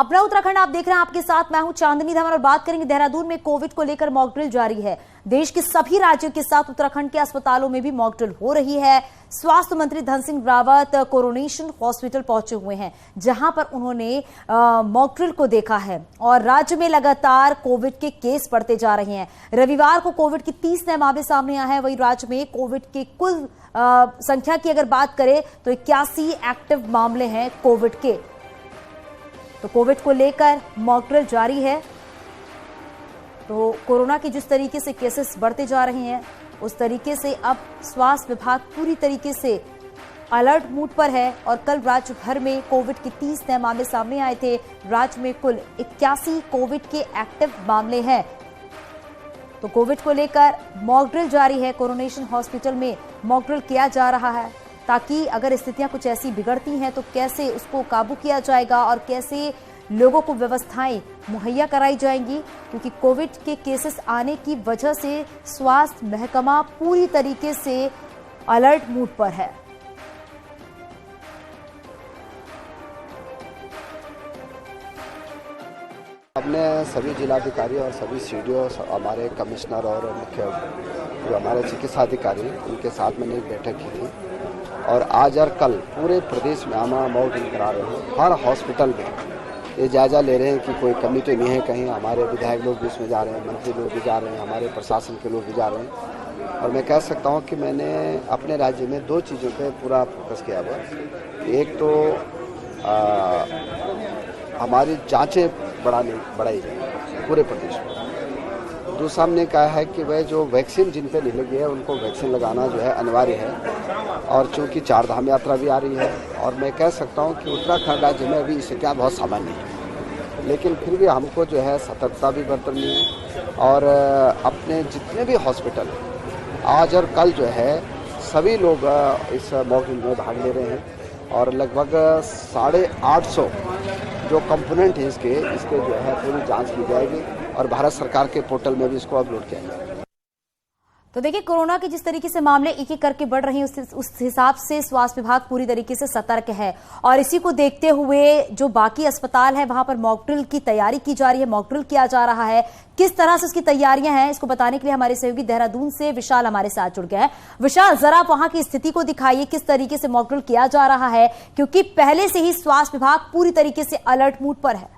अपना उत्तराखंड आप देख रहे हैं, आपके साथ मैं हूं चांदनी धवन और बात करेंगे देहरादून में कोविड को लेकर मॉक ड्रिल जारी है। देश के सभी राज्यों के साथ उत्तराखंड के अस्पतालों में भी मॉक ड्रिल हो रही है। स्वास्थ्य मंत्री धन सिंह रावत कोरोनेशन हॉस्पिटल पहुंचे हुए हैं, जहां पर उन्होंने मॉक ड्रिल को देखा है और राज्य में लगातार कोविड के केस बढ़ते जा रहे हैं। रविवार को कोविड के 30 नए मामले सामने आए हैं। वहीं राज्य में कोविड के कुल संख्या की अगर बात करें तो 81 एक्टिव मामले हैं कोविड के। तो कोविड को लेकर मॉक ड्रिल जारी है। तो कोरोना के जिस तरीके से केसेस बढ़ते जा रहे हैं, उस तरीके से अब स्वास्थ्य विभाग पूरी तरीके से अलर्ट मूड पर है। और कल राज्य भर में कोविड के 30 नए मामले सामने आए थे। राज्य में कुल 81 कोविड के एक्टिव मामले हैं। तो कोविड को लेकर मॉक ड्रिल जारी है। कोरोनेशन हॉस्पिटल में मॉक ड्रिल किया जा रहा है, ताकि अगर स्थितियां कुछ ऐसी बिगड़ती हैं तो कैसे उसको काबू किया जाएगा और कैसे लोगों को व्यवस्थाएं मुहैया कराई जाएंगी, क्योंकि कोविड के केसेस आने की वजह से स्वास्थ्य महकमा पूरी तरीके से अलर्ट मूड पर है। हमने सभी जिलाधिकारी और सभी सीडीओ, हमारे कमिश्नर और मुख्य जो हमारे चिकित्सा अधिकारी, उनके साथ मैंने एक बैठक की थी। और आज और कल पूरे प्रदेश में हम मॉक ड्रिल करा रहे हैं। हर हॉस्पिटल में ये जायजा ले रहे हैं कि कोई कमी तो नहीं है कहीं। हमारे विधायक लोग भी इसमें जा रहे हैं, मंत्री लोग भी जा रहे हैं, हमारे प्रशासन के लोग भी जा रहे हैं। और मैं कह सकता हूँ कि मैंने अपने राज्य में दो चीज़ों पे पूरा फोकस किया हुआ। एक तो हमारी जांचें बढ़ाई जाए पूरे प्रदेश में। दूसरा हमने कहा है कि वह जो वैक्सीन जिन पे नहीं लगी है उनको वैक्सीन लगाना जो है अनिवार्य है। और चूंकि चारधाम यात्रा भी आ रही है, और मैं कह सकता हूं कि उत्तराखंड राज्य में अभी स्थितियाँ बहुत सामान्य है, लेकिन फिर भी हमको जो है सतर्कता भी बरतनी है। और अपने जितने भी हॉस्पिटल आज और कल जो है सभी लोग इस मॉक ड्रिल में भाग ले रहे हैं। और लगभग 850 जो कंपोनेंट है इसके जो है पूरी जांच की जाएगी और भारत सरकार के पोर्टल में भी इसको अपलोड किया जाएगा। तो देखिए, कोरोना के जिस तरीके से मामले एक एक करके बढ़ रहे हैं, उस हिसाब से स्वास्थ्य विभाग पूरी तरीके से सतर्क है। और इसी को देखते हुए जो बाकी अस्पताल है वहां पर मॉक ड्रिल की तैयारी की जा रही है, मॉक ड्रिल किया जा रहा है। किस तरह से इसकी तैयारियां हैं, इसको बताने के लिए हमारे सहयोगी देहरादून से विशाल हमारे साथ जुड़ गए हैं। विशाल, जरा आप वहां की स्थिति को दिखाइए, किस तरीके से मॉक ड्रिल किया जा रहा है, क्योंकि पहले से ही स्वास्थ्य विभाग पूरी तरीके से अलर्ट मूड पर है।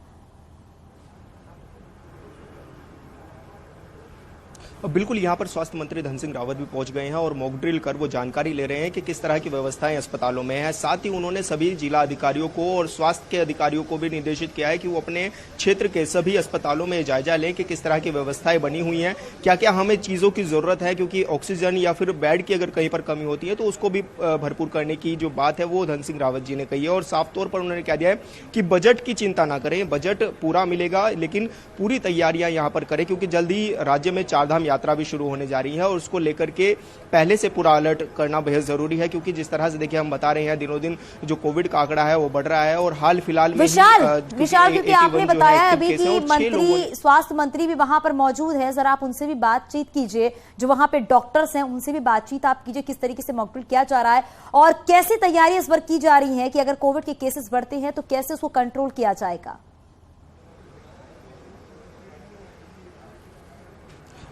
बिल्कुल, यहाँ पर स्वास्थ्य मंत्री धन सिंह रावत भी पहुंच गए हैं और मॉक ड्रिल कर वो जानकारी ले रहे हैं कि किस तरह की व्यवस्थाएं अस्पतालों में है। साथ ही उन्होंने सभी जिला अधिकारियों को और स्वास्थ्य के अधिकारियों को भी निर्देशित किया है कि वो अपने क्षेत्र के सभी अस्पतालों में जायजा लें कि किस तरह की व्यवस्थाएं बनी हुई हैं, क्या क्या हमें चीज़ों की जरूरत है, क्योंकि ऑक्सीजन या फिर बेड की अगर कहीं पर कमी होती है तो उसको भी भरपूर करने की जो बात है वो धन सिंह रावत जी ने कही है। और साफ तौर पर उन्होंने कह दिया है कि बजट की चिंता ना करें, बजट पूरा मिलेगा, लेकिन पूरी तैयारियां यहाँ पर करें, क्योंकि जल्द ही राज्य में चारधाम यात्रा भी शुरू होने जा रही है और उसको लेकर के पहले से पूरा अलर्ट करना बेहद जरूरी है। क्योंकि जिस तरह से देखिए हम बता रहे हैं, दिनों दिन जो कोविड का आंकड़ा है वो बढ़ रहा है। और हाल फिलहाल में विशाल, क्योंकि आपने बताया अभी कि मंत्री, स्वास्थ्य मंत्री भी वहां पर मौजूद है, जरा आप उनसे भी बातचीत कीजिए, जो वहां पे डॉक्टर्स हैं उनसे भी बातचीत आप कीजिए, किस तरीके से मॉक ड्रिल किया जा रहा है और कैसी तैयारी इस बार की जा रही है कि अगर कोविड के केसेस बढ़ते हैं तो कैसे उसको कंट्रोल किया जाएगा।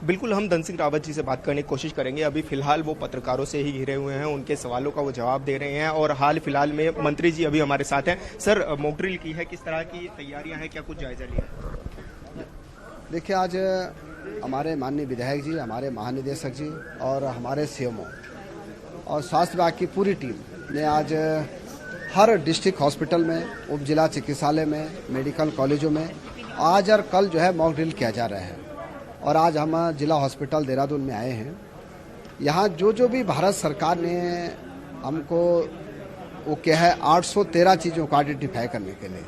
बिल्कुल, हम धन सिंह रावत जी से बात करने की कोशिश करेंगे। अभी फिलहाल वो पत्रकारों से ही घिरे हुए हैं, उनके सवालों का वो जवाब दे रहे हैं। और हाल फिलहाल में मंत्री जी अभी हमारे साथ हैं। सर, मॉक ड्रिल की है, किस तरह की तैयारियां हैं, क्या कुछ जायजा लिया? देखिए, आज हमारे माननीय विधायक जी, हमारे महानिदेशक जी और हमारे सीएमओ और स्वास्थ्य विभाग की पूरी टीम ने आज हर डिस्ट्रिक्ट हॉस्पिटल में, उप जिला चिकित्सालय में, मेडिकल कॉलेजों में आज और कल जो है मॉक ड्रिल किया जा रहा है। और आज हम जिला हॉस्पिटल देहरादून में आए हैं। यहाँ जो भी भारत सरकार ने हमको वो क्या है 813 चीज़ों को आइडेंटिफाई करने के लिए,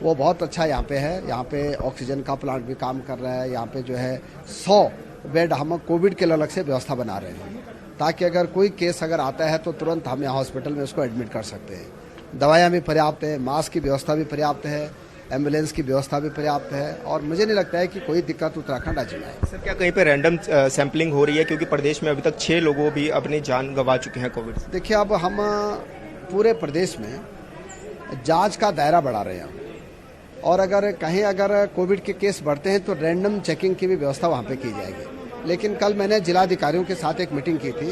वो बहुत अच्छा यहाँ पे है। यहाँ पे ऑक्सीजन का प्लांट भी काम कर रहा है। यहाँ पे जो है 100 बेड हम कोविड के लिए अलग से व्यवस्था बना रहे हैं, ताकि अगर कोई केस अगर आता है तो तुरंत हम यहाँ हॉस्पिटल में उसको एडमिट कर सकते हैं। दवाइयाँ भी पर्याप्त है, मास्क की व्यवस्था भी पर्याप्त है, एम्बुलेंस की व्यवस्था भी पर्याप्त है। और मुझे नहीं लगता है कि कोई दिक्कत उत्तराखंड राज्य में है। सर, क्या कहीं पे रैंडम सैंपलिंग हो रही है, क्योंकि प्रदेश में अभी तक 6 लोगों भी अपनी जान गंवा चुके हैं कोविड से? देखिए, अब हम पूरे प्रदेश में जांच का दायरा बढ़ा रहे हैं और अगर कहीं अगर कोविड के केस बढ़ते हैं तो रैंडम चेकिंग की भी व्यवस्था वहाँ पे की जाएगी। लेकिन कल मैंने जिलाधिकारियों के साथ एक मीटिंग की थी,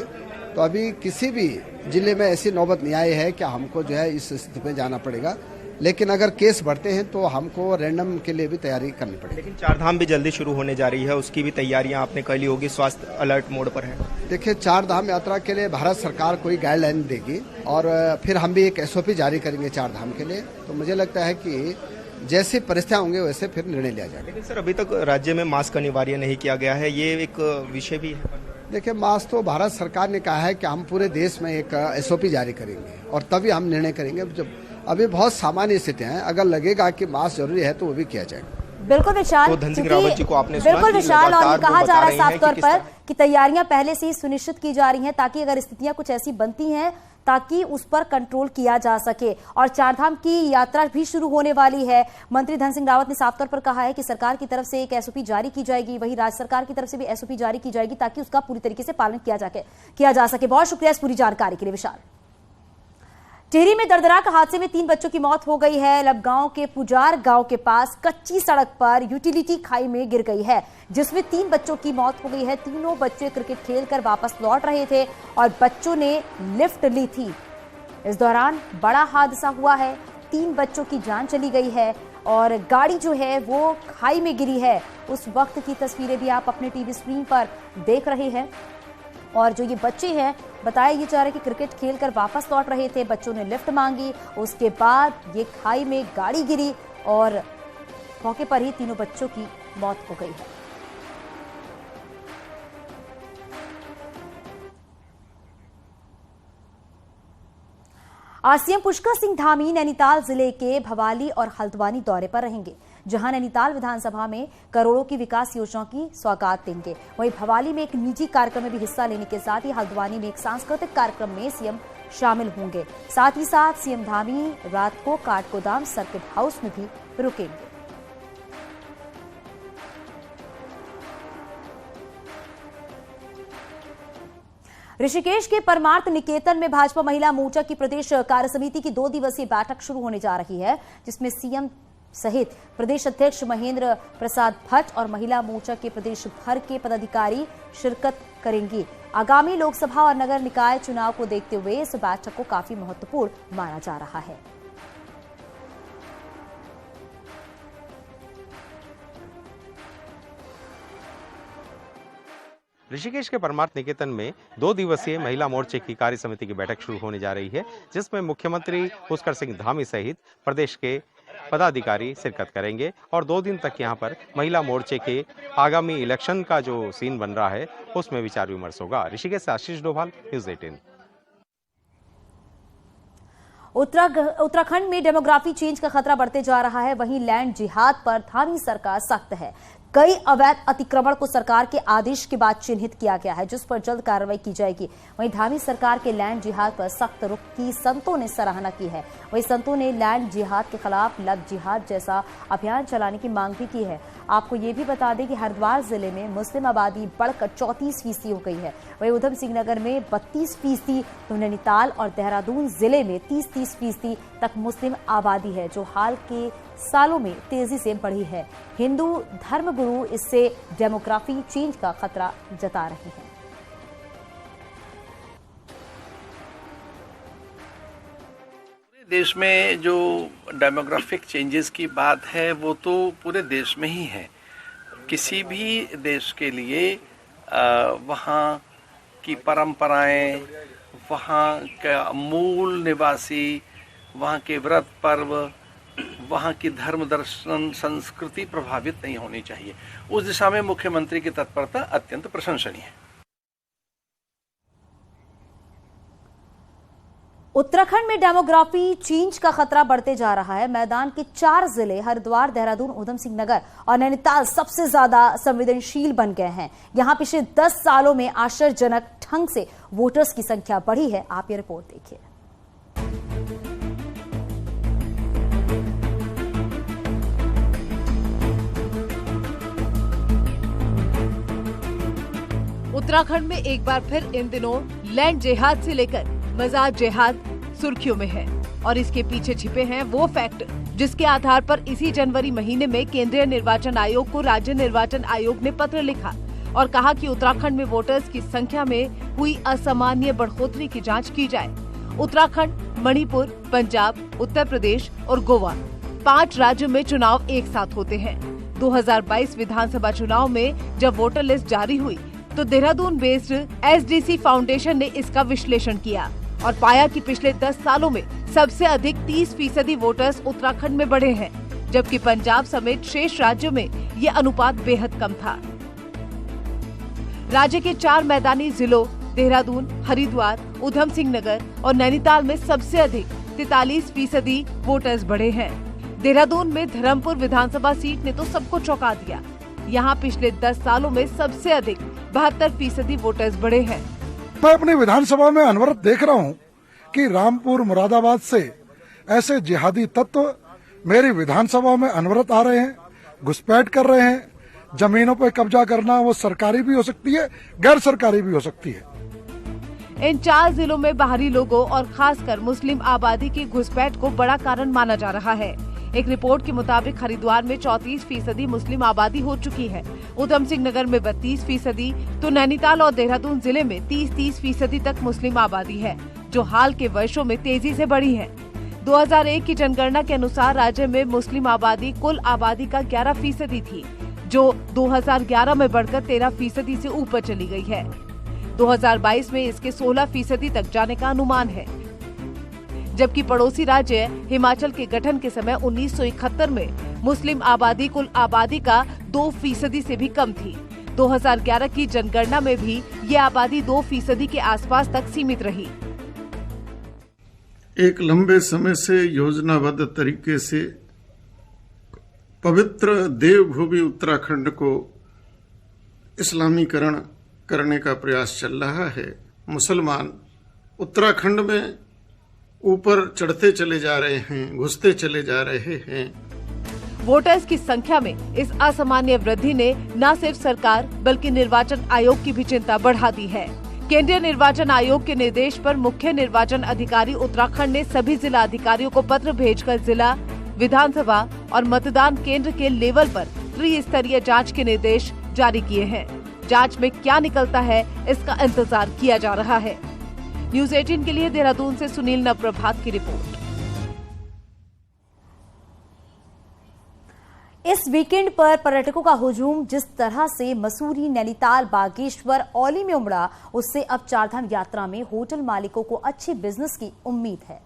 तो अभी किसी भी जिले में ऐसी नौबत नहीं आई है कि हमको जो है इस स्थिति में जाना पड़ेगा। लेकिन अगर केस बढ़ते हैं तो हमको रैंडम के लिए भी तैयारी करनी पड़ेगी। लेकिन चारधाम भी जल्दी शुरू होने जा रही है, उसकी भी तैयारियां आपने कर ली होगी, स्वास्थ्य अलर्ट मोड पर है। देखिए, चारधाम यात्रा के लिए भारत सरकार कोई गाइडलाइन देगी और फिर हम भी एक SOP जारी करेंगे चारधाम के लिए। तो मुझे लगता है कि जैसी परिस्थितियां होंगे वैसे फिर निर्णय लिया जाएगा। लेकिन सर, अभी तक राज्य में मास्क अनिवार्य नहीं किया गया है, ये एक विषय भी है। देखिए, मास्क तो भारत सरकार ने कहा है कि हम पूरे देश में एक SOP जारी करेंगे और तभी हम निर्णय करेंगे। जब अभी बहुत सामान्य स्थितियां हैं, अगर लगेगा कि मास्क जरूरी है तो वो भी किया जाएगा। बिल्कुल विशाल, तो धन सिंह रावत जी को आपने सुना, बिल्कुल विशाल, और कहा जा रहा है साफ तौर पर कि कि तैयारियां पहले से ही सुनिश्चित की जा रही हैं ताकि अगर स्थितियां कुछ ऐसी बनती हैं ताकि उस पर कंट्रोल किया जा सके। और चारधाम की यात्रा भी शुरू होने वाली है। मंत्री धन सिंह रावत ने साफ तौर पर कहा है कि सरकार की तरफ से एक SOP जारी की जाएगी, वहीं राज्य सरकार की तरफ से भी SOP जारी की जाएगी ताकि उसका पूरी तरीके से पालन किया जा सके। बहुत शुक्रिया इस पूरी जानकारी के लिए विशाल। टिहरी में दर्दनाक हादसे में 3 बच्चों की मौत हो गई है। लबगांव के पुजार गांव के पास कच्ची सड़क पर यूटिलिटी खाई में गिर गई है, जिसमें 3 बच्चों की मौत हो गई है। तीनों बच्चे क्रिकेट खेलकर वापस लौट रहे थे और बच्चों ने लिफ्ट ली थी। इस दौरान बड़ा हादसा हुआ है, 3 बच्चों की जान चली गई है और गाड़ी जो है वो खाई में गिरी है। उस वक्त की तस्वीरें भी आप अपने टीवी स्क्रीन पर देख रहे हैं। और जो ये बच्चे हैं, बताया ये जा रहा है कि क्रिकेट खेलकर वापस लौट रहे थे, बच्चों ने लिफ्ट मांगी, उसके बाद ये खाई में गाड़ी गिरी और मौके पर ही तीनों बच्चों की मौत हो गई है। आज सीएम पुष्कर सिंह धामी नैनीताल जिले के भवाली और हल्द्वानी दौरे पर रहेंगे, जहां नैनीताल विधानसभा में करोड़ों की विकास योजनाओं की सौगात देंगे। वहीं भवाली में एक निजी कार्यक्रम में भी हिस्सा लेने के साथ ही हल्द्वानी में एक सांस्कृतिक कार्यक्रम में सीएम शामिल होंगे। साथ ही साथ सीएम धामी रात को काठगोदाम सर्किट हाउस में भी रुकेंगे। ऋषिकेश के परमार्थ निकेतन में भाजपा महिला मोर्चा की प्रदेश कार्य समिति की 2 दिवसीय बैठक शुरू होने जा रही है, जिसमें सीएम सहित प्रदेश अध्यक्ष महेंद्र प्रसाद भट्ट और महिला मोर्चा के प्रदेश भर के पदाधिकारी शिरकत करेंगी। आगामी लोकसभा और नगर निकाय चुनाव को देखते हुए इस बैठक को काफी महत्वपूर्ण माना जा रहा है। ऋषिकेश के परमार्थ निकेतन में 2 दिवसीय महिला मोर्चे की कार्य समिति की बैठक शुरू होने जा रही है, जिसमें मुख्यमंत्री पुष्कर सिंह धामी सहित प्रदेश के पदाधिकारी शिरकत करेंगे और 2 दिन तक यहां पर महिला मोर्चे के आगामी इलेक्शन का जो सीन बन रहा है उसमें विचार विमर्श होगा। ऋषिकेश से आशीष डोभाल, न्यूज़ 18। उत्तराखंड में डेमोग्राफी चेंज का खतरा बढ़ते जा रहा है। वहीं लैंड जिहाद पर धामी सरकार सख्त है। कई अवैध अतिक्रमण को सरकार के आदेश के बाद चिन्हित किया गया है, जिस पर जल्द कार्रवाई की जाएगी। वहीं धामी सरकार के लैंड जिहाद पर सख्त रुख की संतों ने सराहना की है। वहीं संतों ने लैंड जिहाद के खिलाफ लव जिहाद जैसा अभियान चलाने की मांग भी की है। आपको ये भी बता दें कि हरिद्वार जिले में मुस्लिम आबादी बढ़कर 34% हो गई है। वहीं उधम सिंह नगर में 32%, तो नैनीताल और देहरादून जिले में 30% तक मुस्लिम आबादी है, जो हाल के सालों में तेजी से बढ़ी है। हिंदू धर्मगुरु इससे डेमोग्राफी चेंज का खतरा जता रहे हैं। देश में जो डेमोग्राफिक चेंजेस की बात है वो तो पूरे देश में ही है। किसी भी देश के लिए वहाँ की परंपराएं, वहाँ का मूल निवासी, वहाँ के व्रत पर्व, वहाँ की धर्म दर्शन संस्कृति प्रभावित नहीं होनी चाहिए। उस दिशा में मुख्यमंत्री की तत्परता अत्यंत प्रशंसनीय है। उत्तराखंड में डेमोग्राफी चेंज का खतरा बढ़ते जा रहा है। मैदान के 4 जिले हरिद्वार, देहरादून, उधम सिंह नगर और नैनीताल सबसे ज्यादा संवेदनशील बन गए हैं। यहां पिछले 10 सालों में आश्चर्यजनक ढंग से वोटर्स की संख्या बढ़ी है। आप ये रिपोर्ट देखिए। उत्तराखंड में एक बार फिर इन दिनों लैंड जिहाद से लेकर मजार जिहाद सुर्खियों में है। और इसके पीछे छिपे हैं वो फैक्ट जिसके आधार पर इसी जनवरी महीने में केंद्रीय निर्वाचन आयोग को राज्य निर्वाचन आयोग ने पत्र लिखा और कहा कि उत्तराखंड में वोटर्स की संख्या में हुई असामान्य बढ़ोतरी की जांच की जाए। उत्तराखंड, मणिपुर, पंजाब, उत्तर प्रदेश और गोवा 5 राज्यों में चुनाव एक साथ होते हैं। 2022 विधानसभा चुनाव में जब वोटर लिस्ट जारी हुई तो देहरादून बेस्ड SDC फाउंडेशन ने इसका विश्लेषण किया और पाया कि पिछले 10 सालों में सबसे अधिक 30% वोटर्स उत्तराखंड में बढ़े हैं, जबकि पंजाब समेत शेष राज्यों में ये अनुपात बेहद कम था। राज्य के 4 मैदानी जिलों देहरादून, हरिद्वार, ऊधम सिंह नगर और नैनीताल में सबसे अधिक 43% वोटर्स बढ़े हैं। देहरादून में धर्मपुर विधानसभा सीट ने तो सबको चौंका दिया। यहाँ पिछले 10 सालों में सबसे अधिक 72% वोटर्स बढ़े हैं। मैं अपनी विधानसभा में अनवरत देख रहा हूँ कि रामपुर, मुरादाबाद से ऐसे जिहादी तत्व मेरी विधानसभा में अनवरत आ रहे हैं, घुसपैठ कर रहे हैं। जमीनों पर कब्जा करना वो सरकारी भी हो सकती है, गैर सरकारी भी हो सकती है। इन 4 जिलों में बाहरी लोगों और खासकर मुस्लिम आबादी की घुसपैठ को बड़ा कारण माना जा रहा है। एक रिपोर्ट के मुताबिक हरिद्वार में 34% मुस्लिम आबादी हो चुकी है, ऊधम सिंह नगर में 32%, तो नैनीताल और देहरादून जिले में 30% तक मुस्लिम आबादी है, जो हाल के वर्षों में तेजी से बढ़ी है। 2001 की जनगणना के अनुसार राज्य में मुस्लिम आबादी कुल आबादी का 11% थी, जो 2011 में बढ़कर 13% से ऊपर चली गई है। 2022 में इसके 16% तक जाने का अनुमान है, जबकि पड़ोसी राज्य हिमाचल के गठन के समय 1971 में मुस्लिम आबादी कुल आबादी का 2% से भी कम थी। 2011 की जनगणना में भी ये आबादी 2% के आसपास तक सीमित रही। एक लंबे समय से योजनाबद्ध तरीके से पवित्र देवभूमि उत्तराखंड को इस्लामीकरण करने का प्रयास चल रहा है। मुसलमान उत्तराखंड में ऊपर चढ़ते चले जा रहे हैं, घुसते चले जा रहे हैं। वोटर्स की संख्या में इस असामान्य वृद्धि ने न सिर्फ सरकार बल्कि निर्वाचन आयोग की भी चिंता बढ़ा दी है। केंद्रीय निर्वाचन आयोग के निर्देश पर मुख्य निर्वाचन अधिकारी उत्तराखंड ने सभी जिला अधिकारियों को पत्र भेजकर जिला, विधानसभा और मतदान केंद्र के लेवल पर त्रिस्तरीय जांच के निर्देश जारी किए हैं। जांच में क्या निकलता है, इसका इंतजार किया जा रहा है। न्यूज़ 18 के लिए देहरादून से सुनील नवप्रभात की रिपोर्ट। इस वीकेंड पर पर्यटकों का हुजूम जिस तरह से मसूरी, नैनीताल, बागेश्वर, औली में उमड़ा, उससे अब चारधाम यात्रा में होटल मालिकों को अच्छे बिजनेस की उम्मीद है।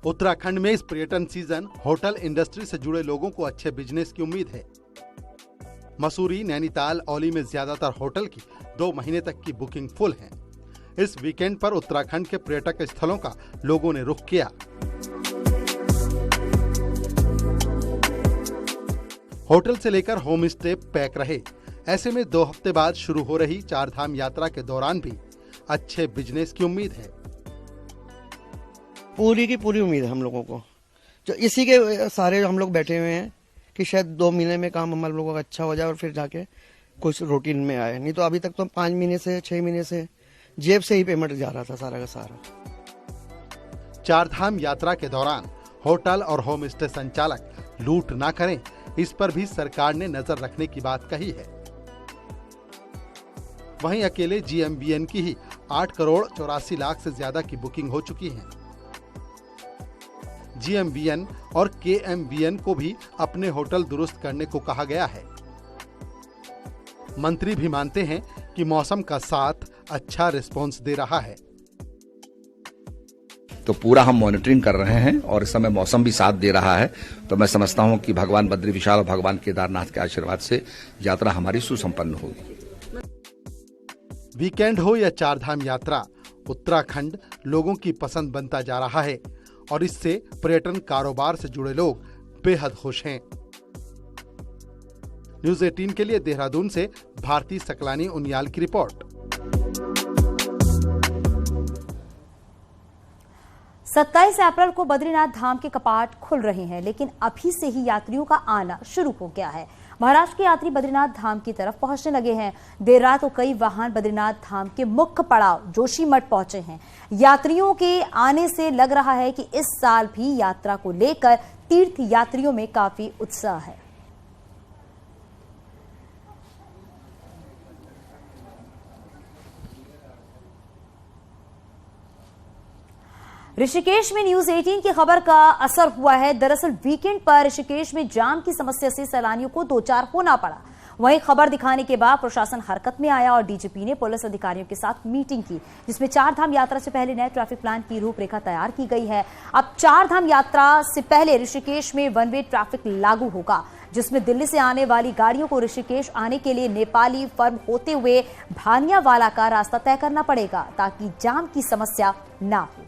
उत्तराखंड में इस पर्यटन सीजन होटल इंडस्ट्री से जुड़े लोगों को अच्छे बिजनेस की उम्मीद है। मसूरी, नैनीताल, औली में ज्यादातर होटल की 2 महीने तक की बुकिंग फुल है। इस वीकेंड पर उत्तराखंड के पर्यटक स्थलों का लोगों ने रुख किया। होटल से लेकर होम स्टे पैक रहे। ऐसे में 2 हफ्ते बाद शुरू हो रही चारधाम यात्रा के दौरान भी अच्छे बिजनेस की उम्मीद है। पूरी की पूरी उम्मीद है हम लोगों को, जो इसी के सारे हम लोग बैठे हुए हैं कि शायद 2 महीने में काम हम लोगों का अच्छा हो जाए और फिर जाके कुछ रूटीन में आए। नहीं तो अभी तक तो 5 महीने से 6 महीने से जेब से ही पेमेंट जा रहा था सारा का सारा। चारधाम यात्रा के दौरान होटल और होम स्टे संचालक लूट ना करें, इस पर भी सरकार ने नजर रखने की बात कही है। वहीं अकेले GMBN की ही 8 करोड़ 84 लाख से ज्यादा की बुकिंग हो चुकी है। GMBN और KMBN को भी अपने होटल दुरुस्त करने को कहा गया है। मंत्री भी मानते हैं कि मौसम का साथ अच्छा रिस्पॉन्स दे रहा है। तो पूरा हम मॉनिटरिंग कर रहे हैं और इस समय मौसम भी साथ दे रहा है। तो मैं समझता हूं कि भगवान बद्री विशाल और भगवान केदारनाथ के आशीर्वाद से यात्रा हमारी सुसंपन्न होगी। वीकेंड हो या चारधाम यात्रा, उत्तराखंड लोगों की पसंद बनता जा रहा है और इससे पर्यटन कारोबार से जुड़े लोग बेहद खुश हैं। न्यूज़ 18 के लिए देहरादून से भारती सकलानी उनियाल की रिपोर्ट। 27 अप्रैल को बद्रीनाथ धाम के कपाट खुल रहे हैं, लेकिन अभी से ही यात्रियों का आना शुरू हो गया है। महाराष्ट्र के यात्री बद्रीनाथ धाम की तरफ पहुंचने लगे हैं। देर रात को कई वाहन बद्रीनाथ धाम के मुख्य पड़ाव जोशीमठ पहुंचे हैं। यात्रियों के आने से लग रहा है कि इस साल भी यात्रा को लेकर तीर्थ यात्रियों में काफी उत्साह है। ऋषिकेश में न्यूज 18 की खबर का असर हुआ है। दरअसल वीकेंड पर ऋषिकेश में जाम की समस्या से सैलानियों को दो चार होना पड़ा। वहीं खबर दिखाने के बाद प्रशासन हरकत में आया और डीजीपी ने पुलिस अधिकारियों के साथ मीटिंग की, जिसमें चार धाम यात्रा से पहले नए ट्रैफिक प्लान की रूपरेखा तैयार की गई है। अब चार धाम यात्रा से पहले ऋषिकेश में वन वे ट्रैफिक लागू होगा, जिसमें दिल्ली से आने वाली गाड़ियों को ऋषिकेश आने के लिए नेपाली फर्म होते हुए भानियावाला का रास्ता तय करना पड़ेगा, ताकि जाम की समस्या ना हो।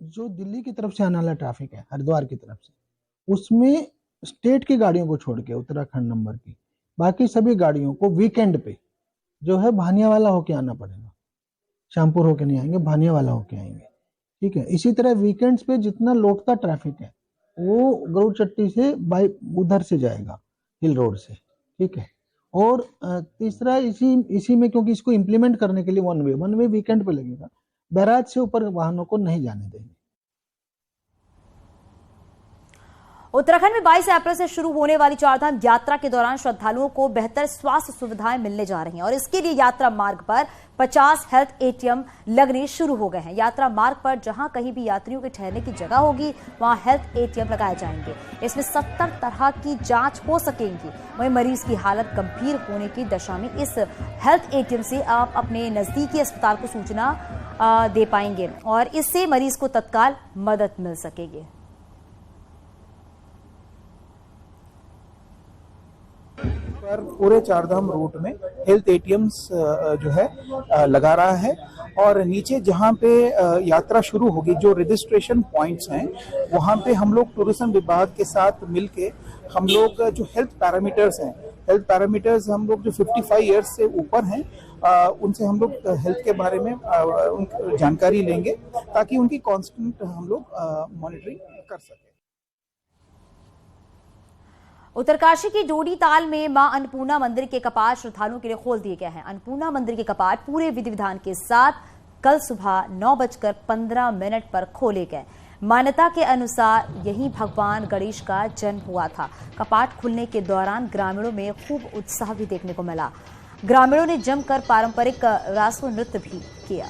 जो दिल्ली की तरफ से आने वाला ट्रैफिक है हरिद्वार की तरफ से, उसमें स्टेट की गाड़ियों को छोड़ के उत्तराखंड नंबर की बाकी सभी गाड़ियों को वीकेंड पे जो है भानियावाला होके आना पड़ेगा। श्यामपुर होके नहीं आएंगे, भानियावाला होके आएंगे। ठीक है। इसी तरह वीकेंड्स पे जितना लौटता ट्रैफिक है वो गरुड़ चट्टी से बाई उधर से जाएगा, हिल रोड से। ठीक है। और तीसरा इसी में, क्योंकि इसको इम्प्लीमेंट करने के लिए वन वे वीकेंड पे लगेगा, बैराज से ऊपर वाहनों को नहीं जाने देंगे। उत्तराखंड में 22 अप्रैल से शुरू होने वाली चारधाम यात्रा के दौरान श्रद्धालुओं को बेहतर स्वास्थ्य सुविधाएं मिलने जा रही हैं और इसके लिए यात्रा मार्ग पर 50 हेल्थ एटीएम लगने शुरू हो गए हैं। यात्रा मार्ग पर जहां कहीं भी यात्रियों के ठहरने की जगह होगी, वहां हेल्थ एटीएम लगाए जाएंगे। इसमें 70 तरह की जांच हो सकेंगी। वहीं मरीज की हालत गंभीर होने की दशा में इस हेल्थ एटीएम से आप अपने नजदीकी अस्पताल को सूचना दे पाएंगे और इससे मरीज को तत्काल मदद मिल सकेगी। पर पूरे चारधाम रूट में हेल्थ एटीएम्स जो है लगा रहा है और नीचे जहां पे यात्रा शुरू होगी, जो रजिस्ट्रेशन पॉइंट्स हैं, वहां पे हम लोग टूरिज्म विभाग के साथ मिलके हम लोग जो हेल्थ पैरामीटर्स हम लोग जो 55 इयर्स से ऊपर हैं उनसे हम लोग हेल्थ के बारे में जानकारी लेंगे ताकि उनकी कांस्टेंट हम लोग मॉनिटरिंग कर सकें। उत्तरकाशी की डोडी ताल में मां अन्नपूर्णा मंदिर के कपाट श्रद्धालुओं के लिए खोल दिए गए हैं। अन्नपूर्णा मंदिर के कपाट पूरे विधि विधान के साथ कल सुबह 9:15 पर खोले गए। मान्यता के अनुसार यही भगवान गणेश का जन्म हुआ था। कपाट खुलने के दौरान ग्रामीणों में खूब उत्साह भी देखने को मिला। ग्रामीणों ने जमकर पारंपरिक रास व नृत्य भी किया।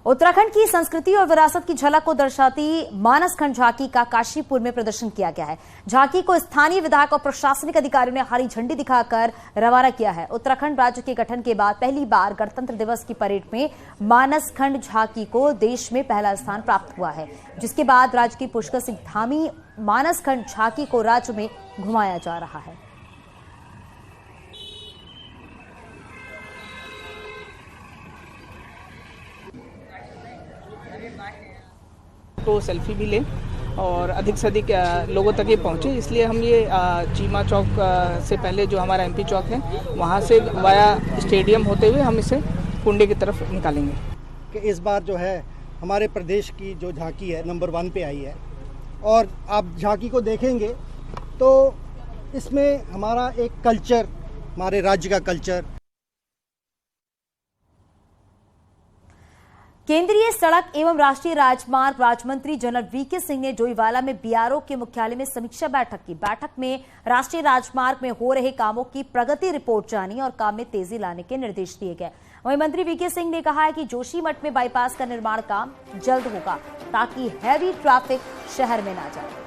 उत्तराखंड की संस्कृति और विरासत की झलक को दर्शाती मानसखंड झांकी का काशीपुर में प्रदर्शन किया गया है। झांकी को स्थानीय विधायक और प्रशासनिक अधिकारियों ने हरी झंडी दिखाकर रवाना किया है। उत्तराखंड राज्य के गठन के बाद पहली बार गणतंत्र दिवस की परेड में मानसखंड झांकी को देश में पहला स्थान प्राप्त हुआ है, जिसके बाद राज्य की पुष्कर सिंह धामी मानसखंड झांकी को राज्य में घुमाया जा रहा है। तो सेल्फी भी लें और अधिक से अधिक लोगों तक ये पहुँचे, इसलिए हम ये चीमा चौक से पहले जो हमारा एमपी चौक है वहाँ से वाया स्टेडियम होते हुए हम इसे कुंडे की तरफ निकालेंगे। कि इस बार जो है हमारे प्रदेश की जो झांकी है नंबर 1 पे आई है और आप झांकी को देखेंगे तो इसमें हमारा एक कल्चर, हमारे राज्य का कल्चर। केंद्रीय सड़क एवं राष्ट्रीय राजमार्ग राज्य मंत्री जनरल वीके सिंह ने डोईवाला में बीआरओ के मुख्यालय में समीक्षा बैठक की। बैठक में राष्ट्रीय राजमार्ग में हो रहे कामों की प्रगति रिपोर्ट जानी और काम में तेजी लाने के निर्देश दिए गए। वहीं मंत्री वीके सिंह ने कहा है कि जोशीमठ में बाईपास का निर्माण काम जल्द होगा ताकि हैवी ट्रैफिक शहर में ना जाए।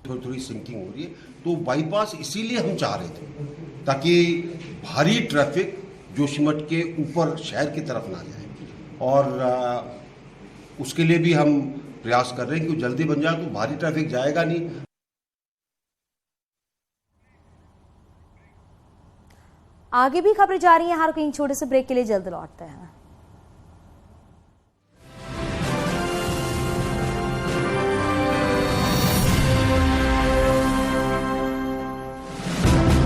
थोड़ी सिंकिंग हो रही है, तो बाईपास इसीलिए हम चाह रहे थे ताकि भारी ट्रैफिक जोशीमठ के ऊपर शहर की तरफ ना जाए और उसके लिए भी हम प्रयास कर रहे हैं कि वो जल्दी बन जाए तो भारी ट्रैफिक जाएगा नहीं। आगे भी खबरें जारी हैं, हर कहीं छोटे से ब्रेक के लिए जल्द लौटते हैं।